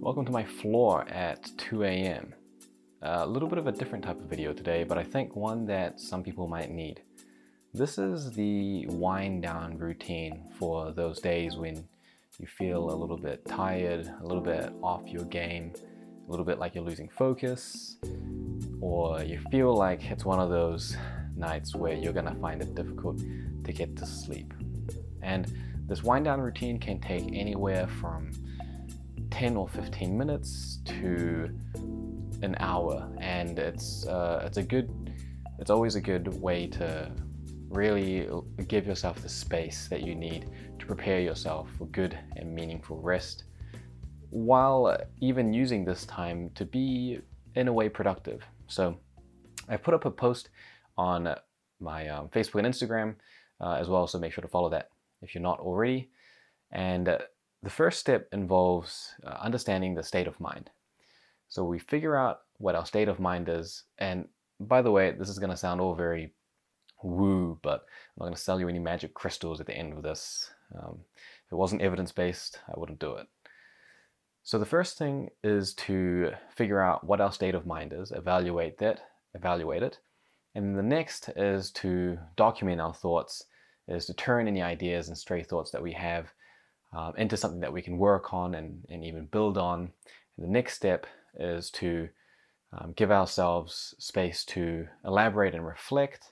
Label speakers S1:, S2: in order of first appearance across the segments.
S1: Welcome to my floor at 2 a.m. A little bit of a different type of video today, but I think one that some people might need. This is the wind down routine for those days when you feel a little bit tired, a little bit off your game, a little bit like you're losing focus, or you feel like it's one of those nights where you're gonna find it difficult to get to sleep. And this wind down routine can take anywhere from 10 or 15 minutes to an hour, and it's always a good way to really give yourself the space that you need to prepare yourself for good and meaningful rest, while even using this time to be in a way productive. So I put up a post on my Facebook and Instagram as well, so make sure to follow that if you're not already. And the first step involves understanding the state of mind. So we figure out what our state of mind is. And by the way, this is going to sound all very woo, but I'm not going to sell you any magic crystals at the end of this. If it wasn't evidence-based, I wouldn't do it. So the first thing is to figure out what our state of mind is, evaluate it. And the next is to document our thoughts, is to turn any ideas and stray thoughts that we have into something that we can work on and even build on. And the next step is to give ourselves space to elaborate and reflect,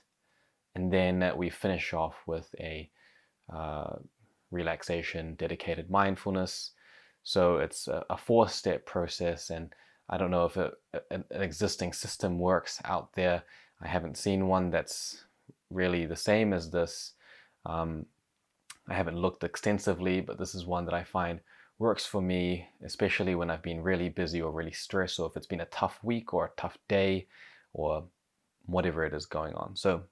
S1: and then we finish off with a relaxation, dedicated mindfulness. So it's a four-step process, and I don't know if an existing system works out there. I haven't seen one that's really the same as this. I haven't looked extensively, but this is one that I find works for me, especially when I've been really busy or really stressed, or if it's been a tough week or a tough day or whatever it is going on. So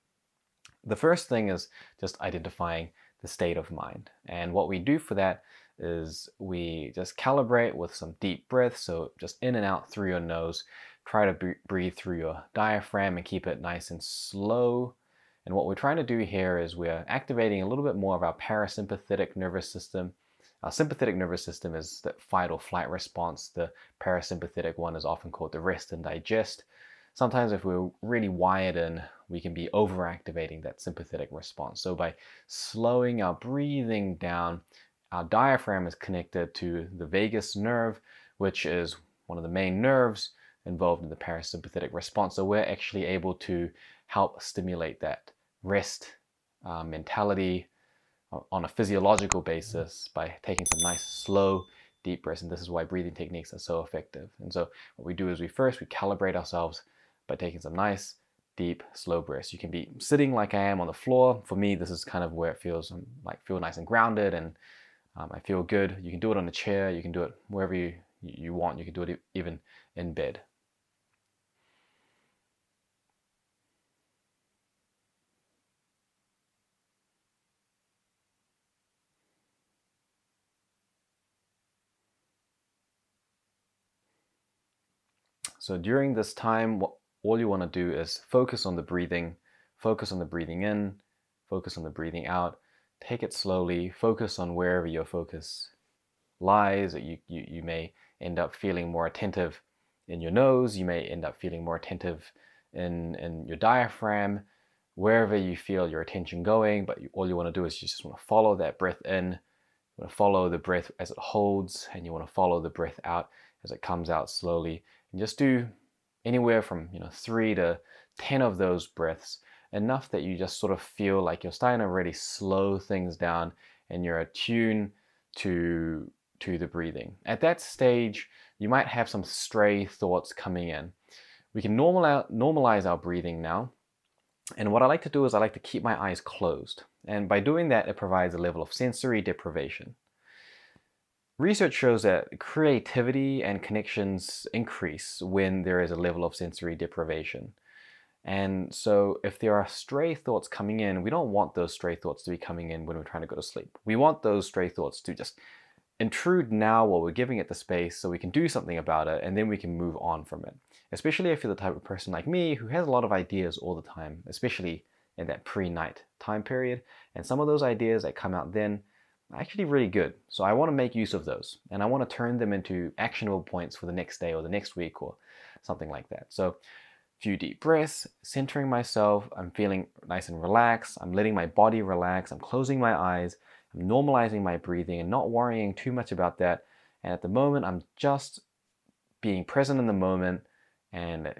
S1: the first thing is just identifying the state of mind. And what we do for that is we just calibrate with some deep breaths. So just in and out through your nose. Try to breathe through your diaphragm and keep it nice and slow. And what we're trying to do here is we're activating a little bit more of our parasympathetic nervous system. Our sympathetic nervous system is the fight or flight response. The parasympathetic one is often called the rest and digest. Sometimes if we're really wired in, we can be overactivating that sympathetic response. So by slowing our breathing down, our diaphragm is connected to the vagus nerve, which is one of the main nerves involved in the parasympathetic response. So we're actually able to help stimulate that rest mentality on a physiological basis by taking some nice, slow, deep breaths. And this is why breathing techniques are so effective. And so what we do is we calibrate ourselves by taking some nice, deep, slow breaths. You can be sitting like I am on the floor. For me, this is kind of where it feels feel nice and grounded, and I feel good. You can do it on a chair. You can do it wherever you want. You can do it even in bed. So during this time, all you want to do is focus on the breathing, focus on the breathing in, focus on the breathing out. Take it slowly, focus on wherever your focus lies. You may end up feeling more attentive in your nose, you may end up feeling more attentive in your diaphragm, wherever you feel your attention going, but all you want to do is you just want to follow that breath in, you want to follow the breath as it holds, and you want to follow the breath out as it comes out slowly. And just do anywhere from 3 to 10 of those breaths, enough that you just sort of feel like you're starting to really slow things down and you're attuned to the breathing. At that stage, you might have some stray thoughts coming in. We can normalize our breathing now. And what I like to do is I like to keep my eyes closed. And by doing that, it provides a level of sensory deprivation. Research shows that creativity and connections increase when there is a level of sensory deprivation. And so if there are stray thoughts coming in, we don't want those stray thoughts to be coming in when we're trying to go to sleep. We want those stray thoughts to just intrude now while we're giving it the space so we can do something about it, and then we can move on from it. Especially if you're the type of person like me who has a lot of ideas all the time, especially in that pre-night time period. And some of those ideas that come out then actually really good. So I want to make use of those, and I want to turn them into actionable points for the next day or the next week or something like that. So few deep breaths, centering myself, I'm feeling nice and relaxed, I'm letting my body relax, I'm closing my eyes, I'm normalizing my breathing and not worrying too much about that. And at the moment, I'm just being present in the moment and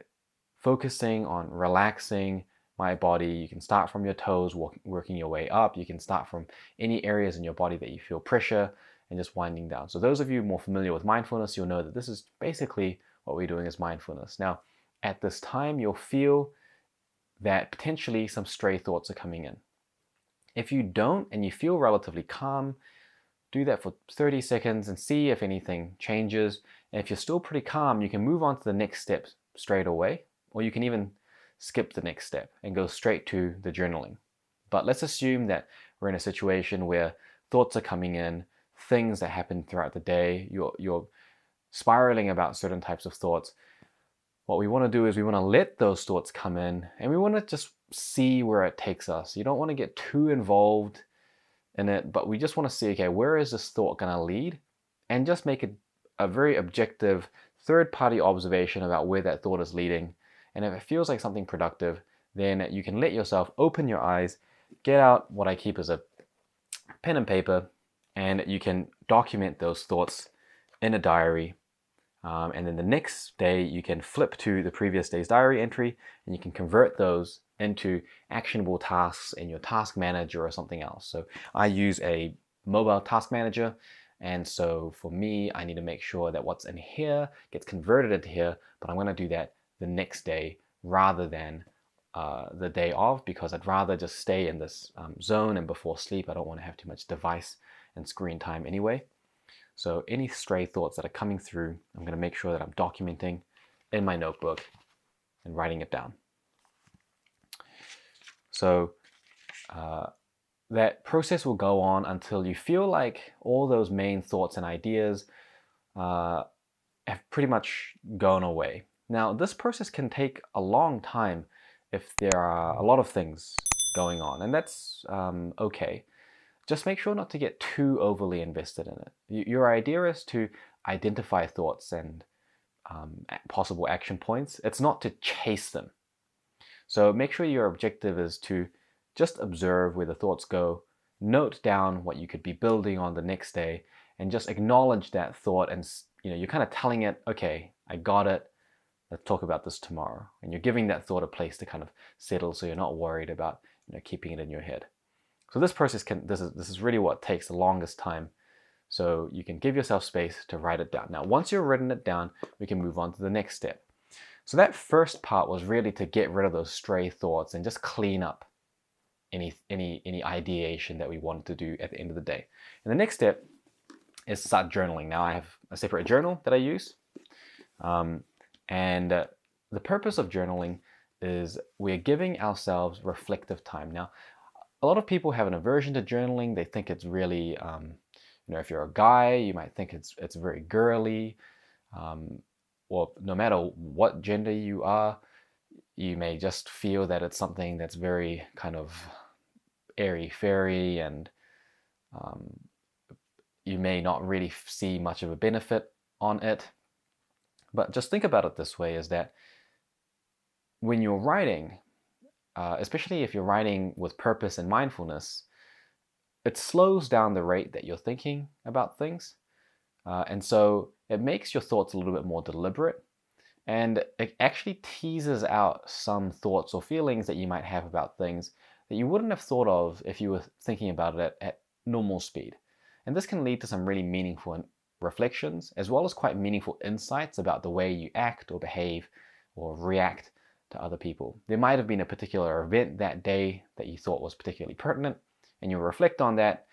S1: focusing on relaxing my body. You can start from your toes, working your way up. You can start from any areas in your body that you feel pressure and just winding down. So those of you more familiar with mindfulness, you'll know that this is basically what we're doing is mindfulness. Now, at this time, you'll feel that potentially some stray thoughts are coming in. If you don't and you feel relatively calm, do that for 30 seconds and see if anything changes. And if you're still pretty calm, you can move on to the next step straight away, or you can even skip the next step and go straight to the journaling. But let's assume that we're in a situation where thoughts are coming in, things that happen throughout the day, you're spiraling about certain types of thoughts. What we want to do is we want to let those thoughts come in and we want to just see where it takes us. You don't want to get too involved in it, but we just want to see, okay, where is this thought going to lead? And just make a very objective third-party observation about where that thought is leading. And if it feels like something productive, then you can let yourself open your eyes, get out what I keep as a pen and paper, and you can document those thoughts in a diary. And then the next day, you can flip to the previous day's diary entry and you can convert those into actionable tasks in your task manager or something else. So I use a mobile task manager. And so for me, I need to make sure that what's in here gets converted into here, but I'm going to do that the next day rather than the day of, because I'd rather just stay in this zone, and before sleep, I don't want to have too much device and screen time anyway. So any stray thoughts that are coming through, I'm going to make sure that I'm documenting in my notebook and writing it down. So that process will go on until you feel like all those main thoughts and ideas have pretty much gone away. Now, this process can take a long time if there are a lot of things going on, and that's okay. Just make sure not to get too overly invested in it. Your idea is to identify thoughts and possible action points. It's not to chase them. So make sure your objective is to just observe where the thoughts go, note down what you could be building on the next day, and just acknowledge that thought. And you're kind of telling it, okay, I got it. Let's talk about this tomorrow. And you're giving that thought a place to kind of settle, so you're not worried about keeping it in your head. So this process this is really what takes the longest time. So you can give yourself space to write it down. Now, once you've written it down, we can move on to the next step. So that first part was really to get rid of those stray thoughts and just clean up any ideation that we wanted to do at the end of the day. And the next step is to start journaling. Now I have a separate journal that I use. The purpose of journaling is we're giving ourselves reflective time. Now, a lot of people have an aversion to journaling. They think it's really, if you're a guy, you might think it's very girly. Or no matter what gender you are, you may just feel that it's something that's very kind of airy-fairy, and you may not really see much of a benefit on it. But just think about it this way, is that when you're writing, especially if you're writing with purpose and mindfulness, it slows down the rate that you're thinking about things. And so it makes your thoughts a little bit more deliberate, and it actually teases out some thoughts or feelings that you might have about things that you wouldn't have thought of if you were thinking about it at normal speed. And this can lead to some really meaningful reflections, as well as quite meaningful insights about the way you act or behave or react to other people. There might have been a particular event that day that you thought was particularly pertinent, and you reflect on that.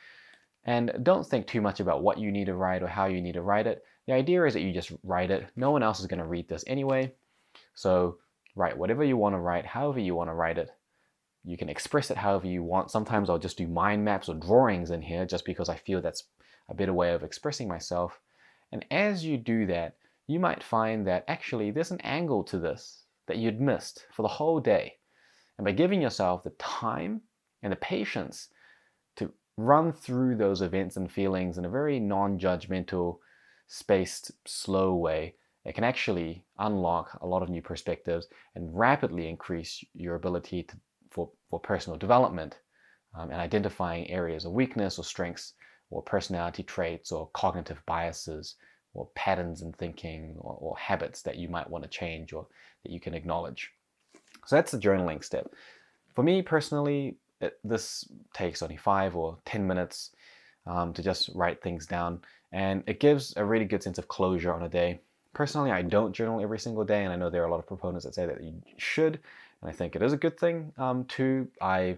S1: And don't think too much about what you need to write or how you need to write it. The idea is that you just write it. No one else is going to read this anyway. So write whatever you want to write, however you want to write it. You can express it however you want. Sometimes I'll just do mind maps or drawings in here just because I feel that's a better way of expressing myself. And as you do that, you might find that actually there's an angle to this that you'd missed for the whole day. And by giving yourself the time and the patience to run through those events and feelings in a very non-judgmental, spaced, slow way, it can actually unlock a lot of new perspectives and rapidly increase your ability for personal development, and identifying areas of weakness or strengths or personality traits or cognitive biases or patterns in thinking or habits that you might want to change or that you can acknowledge. So that's the journaling step. For me personally, this takes only 5 or 10 minutes to just write things down, and it gives a really good sense of closure on a day. Personally, I don't journal every single day, and I know there are a lot of proponents that say that you should, and I think it is a good thing too. I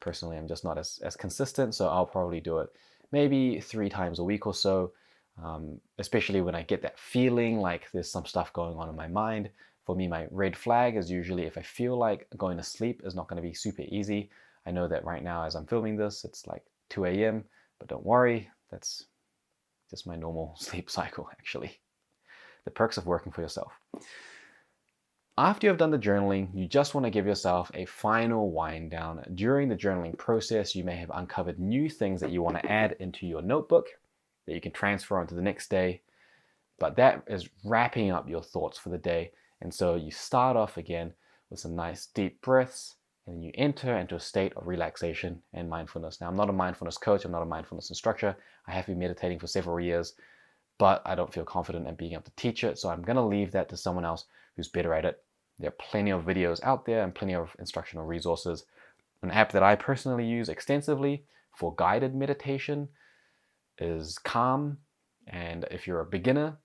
S1: personally am just not as consistent, so I'll probably do it maybe 3 times a week or so, especially when I get that feeling like there's some stuff going on in my mind. For me, my red flag is usually if I feel like going to sleep is not going to be super easy. I know that right now as I'm filming this, it's like 2 a.m., but don't worry, that's just my normal sleep cycle actually. The perks of working for yourself. After you've done the journaling, you just want to give yourself a final wind down. During the journaling process, you may have uncovered new things that you want to add into your notebook that you can transfer onto the next day, but that is wrapping up your thoughts for the day. And so you start off again with some nice deep breaths, and then you enter into a state of relaxation and mindfulness. Now, I'm not a mindfulness coach, I'm not a mindfulness instructor. I have been meditating for several years, but I don't feel confident in being able to teach it, so I'm going to leave that to someone else who's better at it. There are plenty of videos out there and plenty of instructional resources. An app that I personally use extensively for guided meditation is Calm, and if you're a beginner,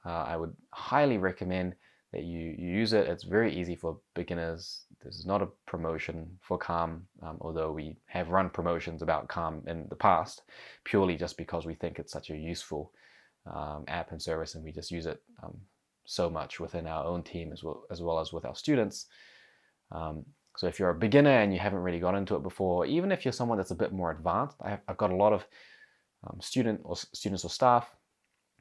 S1: I would highly recommend that you use it. It's very easy for beginners. This is not a promotion for Calm, although we have run promotions about Calm in the past, purely just because we think it's such a useful app and service, and we just use it so much within our own team as well as with our students. So if you're a beginner and you haven't really got into it before, even if you're someone that's a bit more advanced, I've got a lot of students or staff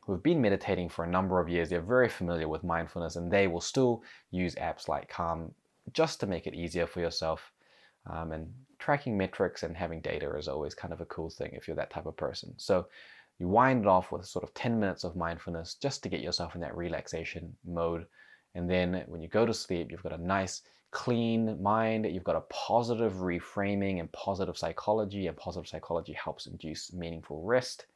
S1: who have been meditating for a number of years. They're very familiar with mindfulness, and they will still use apps like Calm just to make it easier for yourself. And tracking metrics and having data is always kind of a cool thing if you're that type of person. So you wind it off with sort of 10 minutes of mindfulness just to get yourself in that relaxation mode. And then when you go to sleep, you've got a nice clean mind, you've got a positive reframing and positive psychology, and positive psychology helps induce meaningful rest.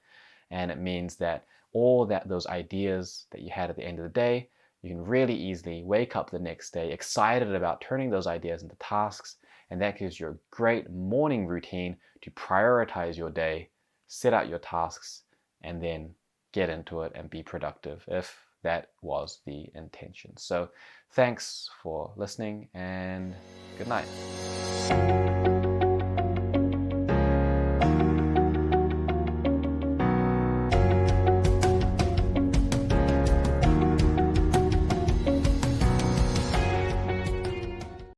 S1: And it means that those ideas that you had at the end of the day, you can really easily wake up the next day excited about turning those ideas into tasks, and that gives you a great morning routine to prioritize your day, set out your tasks, and then get into it and be productive if that was the intention. So thanks for listening, and good night.